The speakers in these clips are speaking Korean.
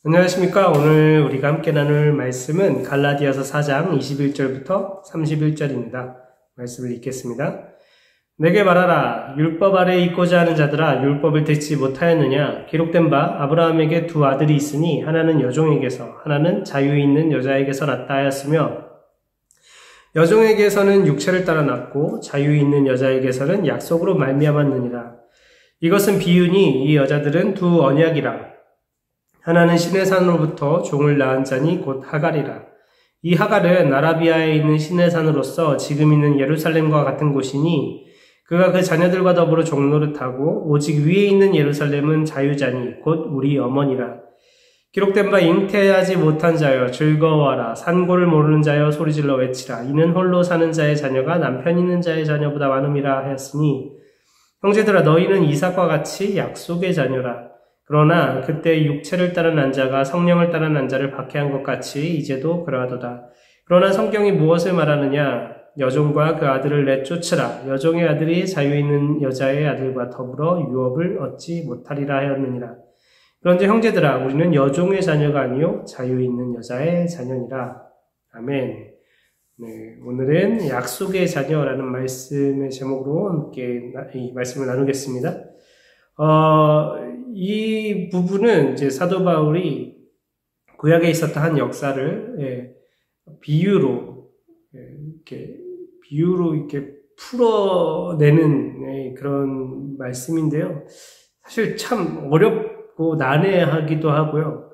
안녕하십니까. 오늘 우리가 함께 나눌 말씀은 갈라디아서 4장 21절부터 31절입니다. 말씀을 읽겠습니다. 내게 말하라. 율법 아래에 있고자 하는 자들아, 율법을 듣지 못하였느냐? 기록된 바 아브라함에게 두 아들이 있으니 하나는 여종에게서 하나는 자유 있는 여자에게서 났다 하였으며, 여종에게서는 육체를 따라 났고 자유 있는 여자에게서는 약속으로 말미암았느니라. 이것은 비유니 이 여자들은 두 언약이라. 하나는 시내산으로부터 종을 낳은 자니 곧 하갈이라. 이 하갈은 아라비아에 있는 시내산으로서 지금 있는 예루살렘과 같은 곳이니 그가 그 자녀들과 더불어 종노릇하고 오직 위에 있는 예루살렘은 자유자니 곧 우리 어머니라. 기록된 바 잉태하지 못한 자여 즐거워하라. 산고를 모르는 자여 소리질러 외치라. 이는 홀로 사는 자의 자녀가 남편 있는 자의 자녀보다 많음이라 하였으니, 형제들아 너희는 이삭과 같이 약속의 자녀라. 그러나 그때 육체를 따른 난 자가 성령을 따른 난 자를 박해한 것 같이 이제도 그러하도다. 그러나 성경이 무엇을 말하느냐? 여종과 그 아들을 내쫓으라. 여종의 아들이 자유 있는 여자의 아들과 더불어 유업을 얻지 못하리라 하였느니라. 그런데 형제들아, 우리는 여종의 자녀가 아니요 자유 있는 여자의 자녀니라. 아멘. 네, 오늘은 약속의 자녀라는 말씀의 제목으로 함께 이 말씀을 나누겠습니다. 이 부분은 이제 사도 바울이 구약에 있었던 한 역사를 비유로 이렇게 풀어내는 그런 말씀인데요. 사실 참 어렵고 난해하기도 하고요.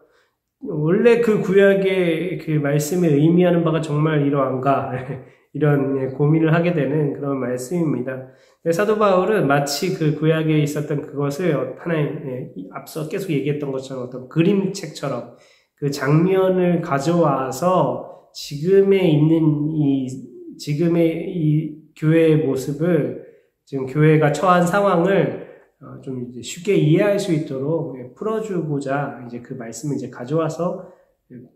원래 그 구약의 그 말씀에 의미하는 바가 정말 이러한가 이런 고민을 하게 되는 그런 말씀입니다. 사도 바울은 마치 그 구약에 있었던 그것을 하나의 앞서 계속 얘기했던 것처럼 어떤 그림책처럼 그 장면을 가져와서 지금의 이 교회의 모습을, 지금 교회가 처한 상황을 좀 이제 쉽게 이해할 수 있도록 풀어주고자 이제 그 말씀을 이제 가져와서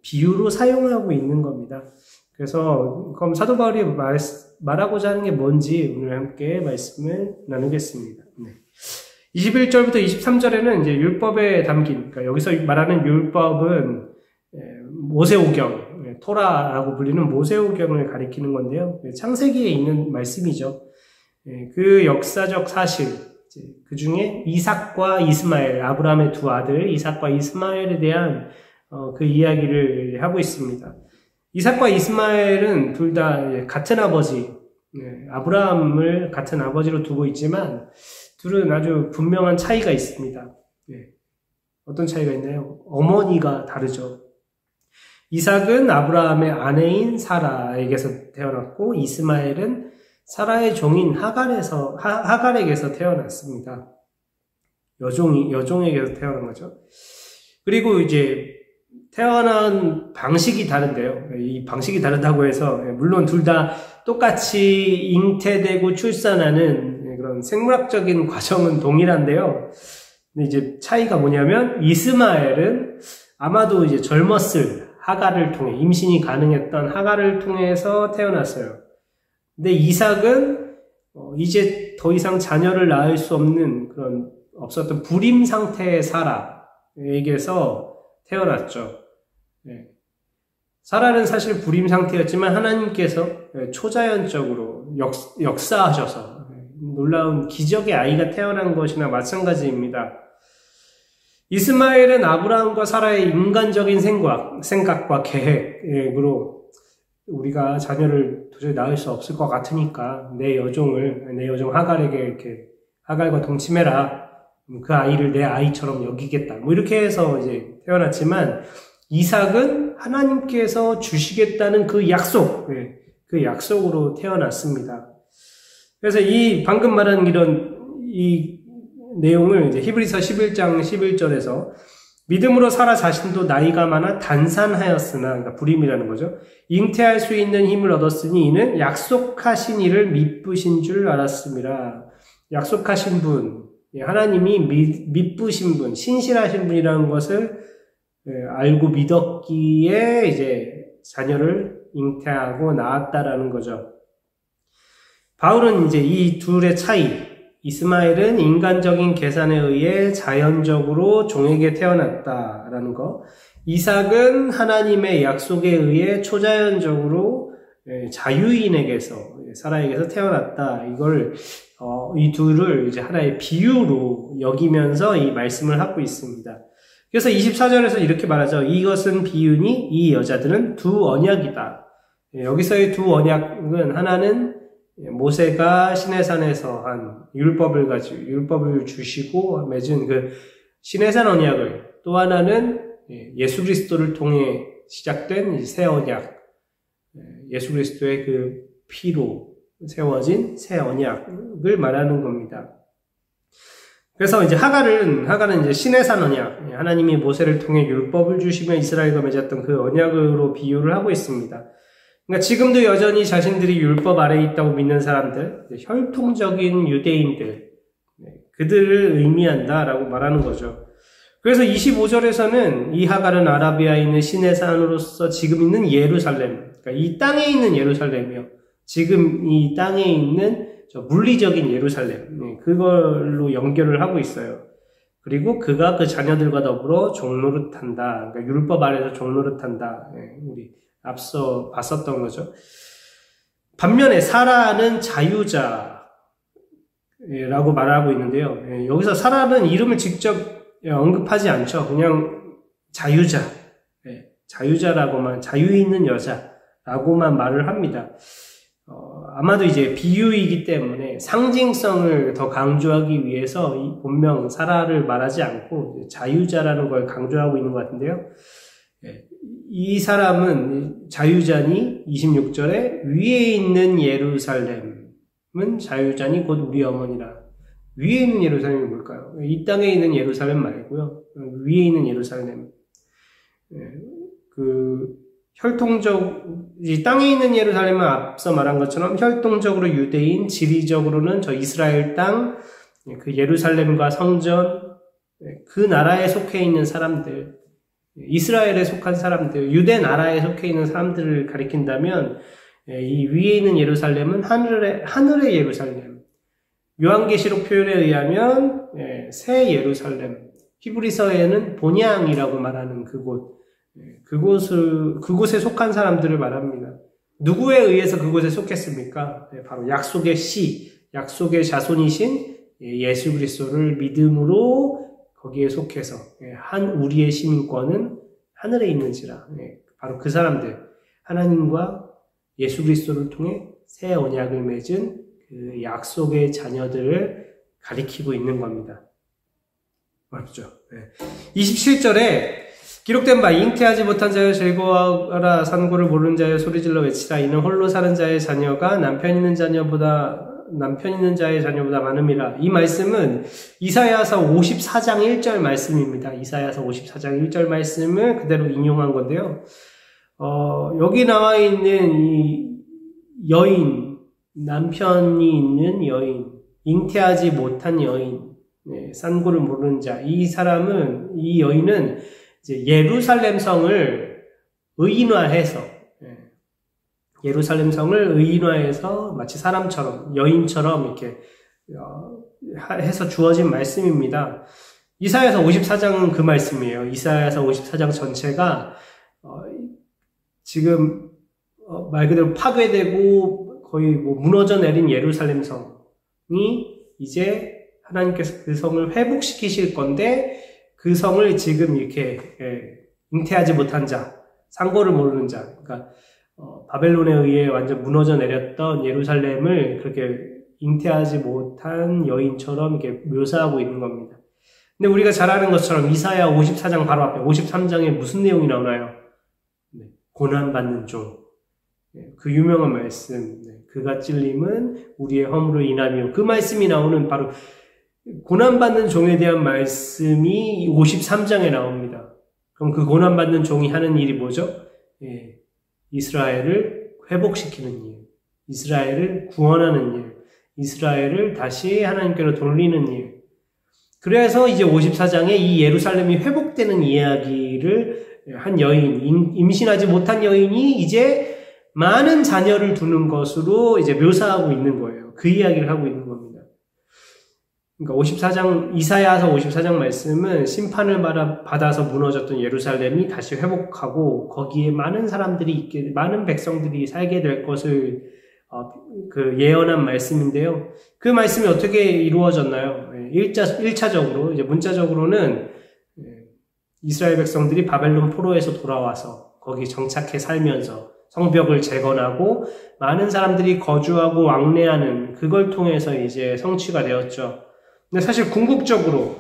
비유로 사용하고 있는 겁니다. 그래서 그럼 사도 바울이 말하고자 하는 게 뭔지 오늘 함께 말씀을 나누겠습니다. 네. 21절부터 23절에는 이제 율법에 담긴, 그러니까 여기서 말하는 율법은 모세오경, 토라라고 불리는 모세오경을 가리키는 건데요. 창세기에 있는 말씀이죠. 그 역사적 사실, 그 중에 이삭과 이스마엘, 아브라함의 두 아들 이삭과 이스마엘에 대한 그 이야기를 하고 있습니다. 이삭과 이스마엘은 둘 다 같은 아버지, 아브라함을 같은 아버지로 두고 있지만 둘은 아주 분명한 차이가 있습니다. 어떤 차이가 있나요? 어머니가 다르죠. 이삭은 아브라함의 아내인 사라에게서 태어났고, 이스마엘은 사라의 종인 하갈에게서 태어났습니다. 여종에게서 태어난 거죠. 그리고 이제 태어난 방식이 다른데요. 이 방식이 다르다고 해서 물론 둘 다 똑같이 잉태되고 출산하는 그런 생물학적인 과정은 동일한데요. 근데 이제 차이가 뭐냐면 이스마엘은 아마도 이제 젊었을 하갈을 통해, 임신이 가능했던 하갈을 통해서 태어났어요. 근데 이삭은 이제 더 이상 자녀를 낳을 수 없는 그런 없었던 불임 상태의 사라에게서 태어났죠. 사라는 사실 불임 상태였지만 하나님께서 초자연적으로 역사하셔서 놀라운 기적의 아이가 태어난 것이나 마찬가지입니다. 이스마엘은 아브라함과 사라의 인간적인 생각과 계획으로 우리가 자녀를 도저히 낳을 수 없을 것 같으니까 내 여종 하갈에게 이렇게 하갈과 동침해라. 그 아이를 내 아이처럼 여기겠다. 이렇게 해서 이제 태어났지만, 이삭은 하나님께서 주시겠다는 그 약속, 그 약속으로 태어났습니다. 그래서 방금 말한 이 내용을 이제 히브리서 11장 11절에서 믿음으로 사라 자신도 나이가 많아 단산하였으나, 그러니까 불임이라는 거죠. 잉태할 수 있는 힘을 얻었으니 이는 약속하신 이를 미쁘신 줄 알았습니다. 약속하신 분, 하나님이 미쁘신 분, 신실하신 분이라는 것을 알고 믿었기에 이제 자녀를 잉태하고 낳았다라는 거죠. 바울은 이제 이 둘의 차이, 이스마엘은 인간적인 계산에 의해 자연적으로 종에게 태어났다라는 거. 이삭은 하나님의 약속에 의해 초자연적으로 자유인에게서, 사라에게서 태어났다. 이걸 이 둘을 이제 하나의 비유로 여기면서 이 말씀을 하고 있습니다. 그래서 24절에서 이렇게 말하죠. 이것은 비유니 이 여자들은 두 언약이다. 여기서의 두 언약은 하나는 모세가 시내산에서 한 율법을 가지고 율법을 주시고 맺은 그 시내산 언약을, 또 하나는 예수 그리스도를 통해 시작된 새 언약, 예수 그리스도의 그 피로 세워진 새 언약을 말하는 겁니다. 그래서 이제 하갈은 이제 시내산 언약, 하나님이 모세를 통해 율법을 주시며 이스라엘과 맺었던 그 언약으로 비유를 하고 있습니다. 그러니까 지금도 여전히 자신들이 율법 아래에 있다고 믿는 사람들, 혈통적인 유대인들, 그들을 의미한다라고 말하는 거죠. 그래서 25절에서는 이 하갈은 아라비아에 있는 시내산으로서 지금 있는 예루살렘, 그러니까 이 땅에 있는 예루살렘이요. 지금 이 땅에 있는 저 물리적인 예루살렘, 그걸로 연결을 하고 있어요. 그리고 그가 그 자녀들과 더불어 종노릇한다. 그러니까 율법 아래에서 종노릇한다. 우리 앞서 봤었던 거죠. 반면에 사라는 자유자라고 말하고 있는데요. 여기서 사라는 이름을 직접 언급하지 않죠. 그냥 자유자, 자유자라고만, 자유 있는 여자라고만 말을 합니다. 아마도 이제 비유이기 때문에 상징성을 더 강조하기 위해서 이 본명 사라를 말하지 않고 자유자라는 걸 강조하고 있는 것 같은데요. 이 사람은 자유자니 26절에 위에 있는 예루살렘은 자유자니 곧 우리 어머니라. 위에 있는 예루살렘이 뭘까요? 이 땅에 있는 예루살렘 말고요. 위에 있는 예루살렘. 이 땅에 있는 예루살렘은 앞서 말한 것처럼 혈통적으로 유대인, 지리적으로는 저 이스라엘 땅, 그 예루살렘과 성전, 그 나라에 속해 있는 사람들, 이스라엘에 속한 사람들, 유대 나라에 속해 있는 사람들을 가리킨다면 이 위에 있는 예루살렘은 하늘의 예루살렘. 요한계시록 표현에 의하면 새 예루살렘, 히브리서에는 본향이라고 말하는 그곳에 속한 사람들을 말합니다. 누구에 의해서 그곳에 속했습니까? 바로 약속의 약속의 자손이신 예수 그리스도를 믿음으로 거기에 속해서 우리의 시민권은 하늘에 있는지라. 바로 그 사람들, 하나님과 예수 그리스도를 통해 새 언약을 맺은 그 약속의 자녀들을 가리키고 있는 겁니다. 맞죠? 27절에 기록된 바 잉태하지 못한 자여 즐거워하라, 산고를 모르는 자여 소리질러 외치라. 이는 홀로 사는 자의 자녀가 남편 있는 자의 자녀보다 많음이라. 이 말씀은 이사야서 54장 1절 말씀입니다. 이사야서 54장 1절 말씀을 그대로 인용한 건데요. 여기 나와 있는 이 여인, 남편이 있는 여인, 잉태하지 못한 여인, 산고를 모르는 자, 이 여인은 이제 예루살렘 성을 의인화해서 마치 사람처럼, 여인처럼 이렇게 해서 주어진 말씀입니다. 이사야서 54장은 그 말씀이에요. 이사야서 54장 전체가 지금 말 그대로 파괴되고 거의 무너져 내린 예루살렘 성이 이제 하나님께서 그 성을 회복시키실 건데, 그 성을 지금 이렇게 잉태하지 못한 자, 상고를 모르는 자, 그러니까 바벨론에 의해 완전 무너져 내렸던 예루살렘을 그렇게 잉태하지 못한 여인처럼 이렇게 묘사하고 있는 겁니다. 근데 우리가 잘 아는 것처럼 이사야 54장 바로 앞에 53장에 무슨 내용이 나오나요? 고난받는 종. 그 유명한 말씀, 그가 찔림은 우리의 허물로 인함이요. 그 말씀이 나오는 바로 고난받는 종에 대한 말씀이 53장에 나옵니다. 그럼 그 고난받는 종이 하는 일이 뭐죠? 이스라엘을 회복시키는 일, 이스라엘을 구원하는 일, 이스라엘을 다시 하나님께로 돌리는 일. 그래서 이제 54장에 이 예루살렘이 회복되는 이야기를 한 여인, 임신하지 못한 여인이 이제 많은 자녀를 두는 것으로 이제 묘사하고 있는 거예요. 그 이야기를 하고 있는 겁니다. 그러니까 54장, 이사야서 54장 말씀은 심판을 받아서 무너졌던 예루살렘이 다시 회복하고 거기에 많은 사람들이 많은 백성들이 살게 될 것을 예언한 말씀인데요. 그 말씀이 어떻게 이루어졌나요? 1차적으로, 이제 문자적으로는 이스라엘 백성들이 바벨론 포로에서 돌아와서 거기 정착해 살면서 성벽을 재건하고 많은 사람들이 거주하고 왕래하는 그걸 통해서 이제 성취가 되었죠. 근데 사실 궁극적으로,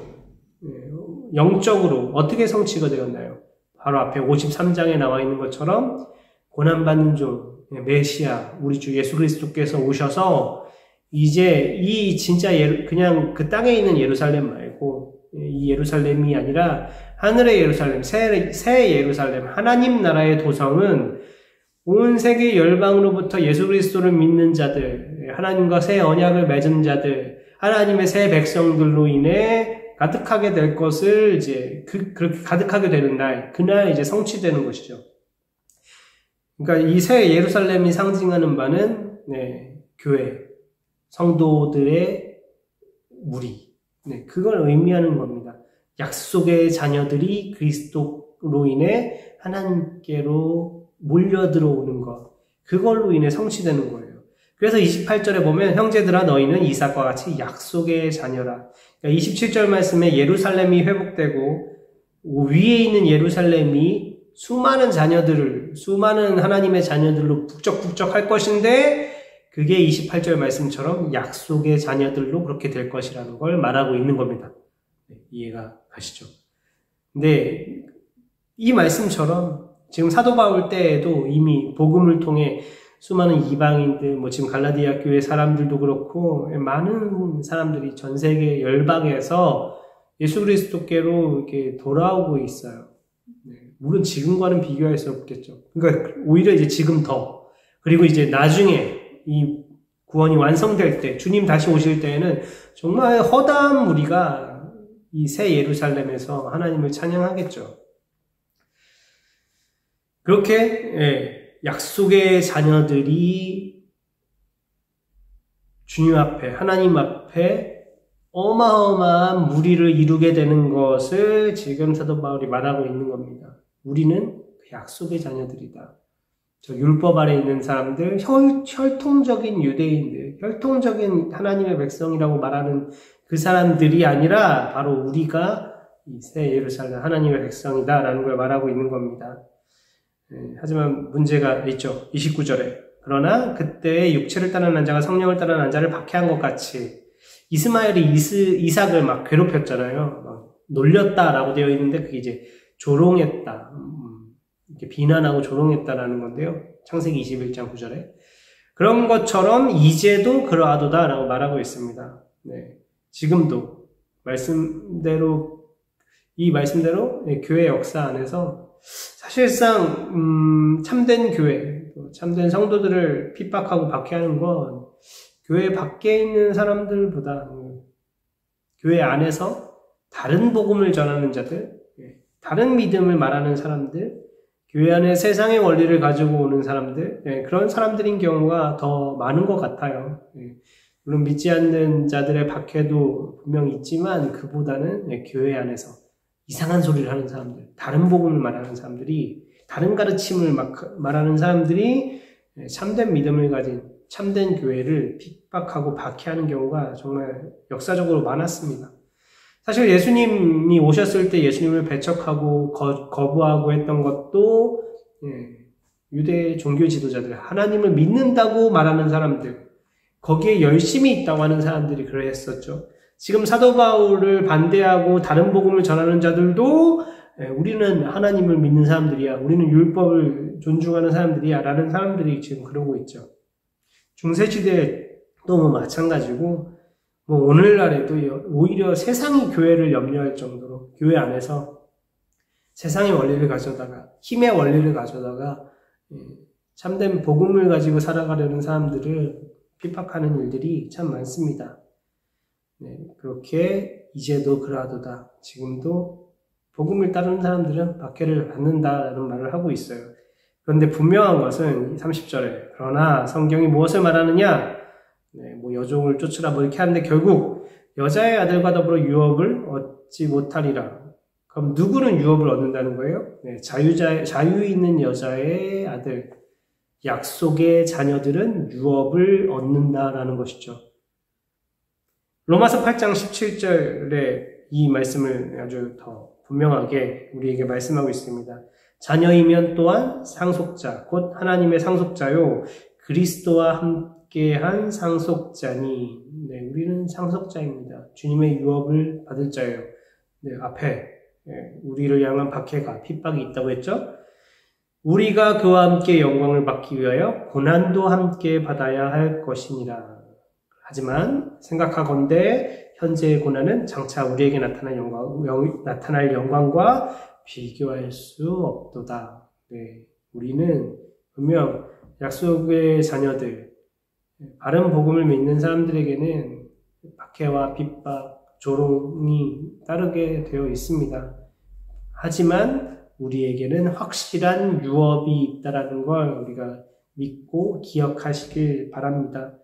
영적으로 어떻게 성취가 되었나요? 바로 앞에 53장에 나와 있는 것처럼 고난받는 중 메시아, 우리 주 예수 그리스도께서 오셔서 이제 이 진짜 그냥 그 땅에 있는 예루살렘 말고 이 예루살렘이 아니라 하늘의 예루살렘, 새 예루살렘, 하나님 나라의 도성은 온 세계 열방으로부터 예수 그리스도를 믿는 자들, 하나님과 새 언약을 맺은 자들, 하나님의 새 백성들로 인해 가득하게 될 것을 이제 그렇게 가득하게 되는 날, 그날 이제 성취되는 것이죠. 그러니까 이 새 예루살렘이 상징하는 바는 교회, 성도들의 무리, 그걸 의미하는 겁니다. 약속의 자녀들이 그리스도로 인해 하나님께로 몰려들어오는 것, 그걸로 인해 성취되는 거예요. 그래서 28절에 보면 형제들아 너희는 이삭과 같이 약속의 자녀라. 그러니까 27절 말씀에 예루살렘이 회복되고 위에 있는 예루살렘이 수많은 하나님의 자녀들로 북적북적 할 것인데 그게 28절 말씀처럼 약속의 자녀들로 그렇게 될 것이라는 걸 말하고 있는 겁니다. 이해가 가시죠? 근데 이 말씀처럼 지금 사도 바울 때에도 이미 복음을 통해 수많은 이방인들, 지금 갈라디아 교회 사람들도 그렇고 많은 사람들이 전 세계 열방에서 예수 그리스도께로 이렇게 돌아오고 있어요. 물론 지금과는 비교할 수 없겠죠. 그러니까 오히려 이제 지금 더, 그리고 이제 나중에 이 구원이 완성될 때, 주님 다시 오실 때에는 정말 허다한 무리가 이 새 예루살렘에서 하나님을 찬양하겠죠. 그렇게 약속의 자녀들이 주님 앞에, 하나님 앞에 어마어마한 무리를 이루게 되는 것을 지금 사도 바울이 말하고 있는 겁니다. 우리는 그 약속의 자녀들이다. 저 율법 아래 있는 사람들, 혈통적인 유대인들, 혈통적인 하나님의 백성이라고 말하는 그 사람들이 아니라 바로 우리가 이 새 예루살렘 하나님의 백성이다라는 걸 말하고 있는 겁니다. 하지만 문제가 있죠. 29절에. 그러나 그때의 육체를 따르는 난 자가 성령을 따르는 난 자를 박해한 것 같이 이스마엘이 이삭을 막 괴롭혔잖아요. 막 놀렸다라고 되어 있는데 그게 이제 조롱했다. 이렇게 비난하고 조롱했다라는 건데요. 창세기 21장 9절에. 그런 것처럼 이제도 그러하도다라고 말하고 있습니다. 지금도 이 말씀대로 교회 역사 안에서 사실상 참된 교회, 참된 성도들을 핍박하고 박해하는 건 교회 밖에 있는 사람들보다 교회 안에서 다른 복음을 전하는 자들, 다른 믿음을 말하는 사람들, 교회 안에 세상의 원리를 가지고 오는 사람들, 그런 사람들인 경우가 더 많은 것 같아요. 물론 믿지 않는 자들의 박해도 분명 있지만 그보다는 교회 안에서 이상한 소리를 하는 사람들, 다른 복음을 말하는 사람들이, 다른 가르침을 말하는 사람들이 참된 믿음을 가진 참된 교회를 핍박하고 박해하는 경우가 정말 역사적으로 많았습니다. 사실 예수님이 오셨을 때 예수님을 배척하고 거부하고 했던 것도 유대 종교 지도자들, 하나님을 믿는다고 말하는 사람들, 거기에 열심히 있다고 하는 사람들이 그랬었죠. 지금 사도 바울을 반대하고 다른 복음을 전하는 자들도 우리는 하나님을 믿는 사람들이야, 우리는 율법을 존중하는 사람들이야 라는 사람들이 지금 그러고 있죠. 중세시대도 마찬가지고 오늘날에도 오히려 세상이 교회를 염려할 정도로 교회 안에서 세상의 원리를 가져다가, 힘의 원리를 가져다가 참된 복음을 가지고 살아가려는 사람들을 핍박하는 일들이 참 많습니다. 그렇게 이제도 그러하도다. 지금도 복음을 따르는 사람들은 박해를 받는다라는 말을 하고 있어요. 그런데 분명한 것은 30절에 그러나 성경이 무엇을 말하느냐? 여종을 쫓으라 이렇게 하는데 결국 여자의 아들과 더불어 유업을 얻지 못하리라. 그럼 누구는 유업을 얻는다는 거예요? 네, 자유 있는 여자의 아들, 약속의 자녀들은 유업을 얻는다라는 것이죠. 로마서 8장 17절에 이 말씀을 아주 더 분명하게 우리에게 말씀하고 있습니다. 자녀이면 또한 상속자, 곧 하나님의 상속자요, 그리스도와 함께한 상속자니. 네, 우리는 상속자입니다. 주님의 유업을 받을 자예요. 네, 앞에 우리를 향한 박해가, 핍박이 있다고 했죠? 우리가 그와 함께 영광을 받기 위하여 고난도 함께 받아야 할 것이니라. 하지만 생각하건대 현재의 고난은 장차 우리에게 나타날 영광과 비교할 수 없도다. 네, 우리는 분명 약속의 자녀들, 바른 복음을 믿는 사람들에게는 박해와 핍박, 조롱이 따르게 되어 있습니다. 하지만 우리에게는 확실한 유업이 있다는 걸 우리가 믿고 기억하시길 바랍니다.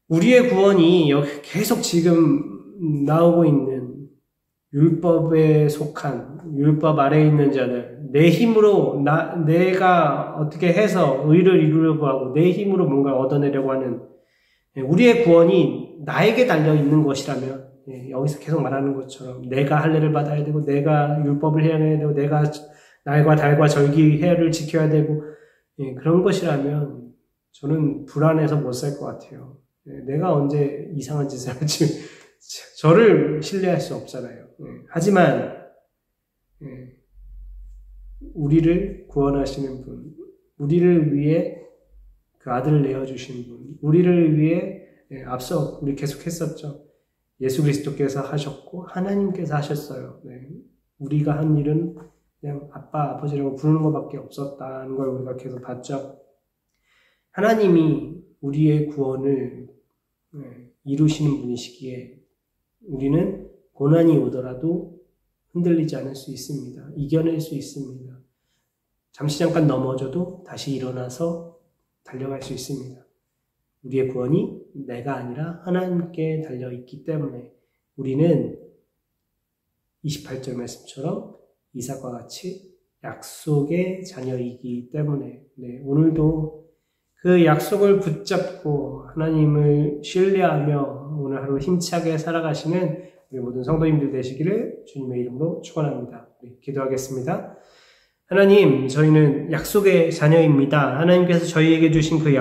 우리의 구원이 계속 지금 나오고 있는 율법에 속한, 율법 아래에 있는 자들, 내 힘으로 내가 어떻게 해서 의를 이루려고 하고 내 힘으로 뭔가 얻어내려고 하는 우리의 구원이 나에게 달려 있는 것이라면, 여기서 계속 말하는 것처럼 내가 할례를 받아야 되고 내가 율법을 해야 되고 내가 날과 달과 절기 해를 지켜야 되고 그런 것이라면 저는 불안해서 못 살 것 같아요. 내가 언제 이상한 짓을 할지 저를 신뢰할 수 없잖아요. 하지만 우리를 구원하시는 분, 우리를 위해 그 아들을 내어주신 분, 우리를 위해 앞서 우리 계속 했었죠. 예수 그리스도께서 하셨고 하나님께서 하셨어요. 우리가 한 일은 그냥 아빠, 아버지라고 부르는 것밖에 없었다는 걸 우리가 계속 봤죠. 하나님이 우리의 구원을 이루시는 분이시기에 우리는 고난이 오더라도 흔들리지 않을 수 있습니다. 이겨낼 수 있습니다. 잠시 잠깐 넘어져도 다시 일어나서 달려갈 수 있습니다. 우리의 구원이 내가 아니라 하나님께 달려있기 때문에 우리는 28절 말씀처럼 이삭과 같이 약속의 자녀이기 때문에 오늘도 그 약속을 붙잡고 하나님을 신뢰하며 오늘 하루 힘차게 살아가시는 우리 모든 성도님들 되시기를 주님의 이름으로 축원합니다. 기도하겠습니다. 하나님, 저희는 약속의 자녀입니다. 하나님께서 저희에게 주신 그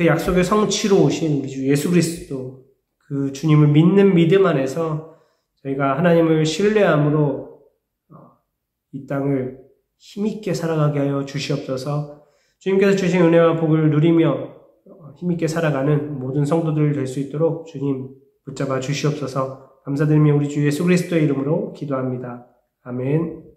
약속의 성취로 오신 우리 주 예수 그리스도, 그 주님을 믿는 믿음 안에서 저희가 하나님을 신뢰함으로 이 땅을 힘있게 살아가게 하여 주시옵소서. 주님께서 주신 은혜와 복을 누리며 힘있게 살아가는 모든 성도들 될 수 있도록 주님 붙잡아 주시옵소서. 감사드리며 우리 주 예수 그리스도의 이름으로 기도합니다. 아멘.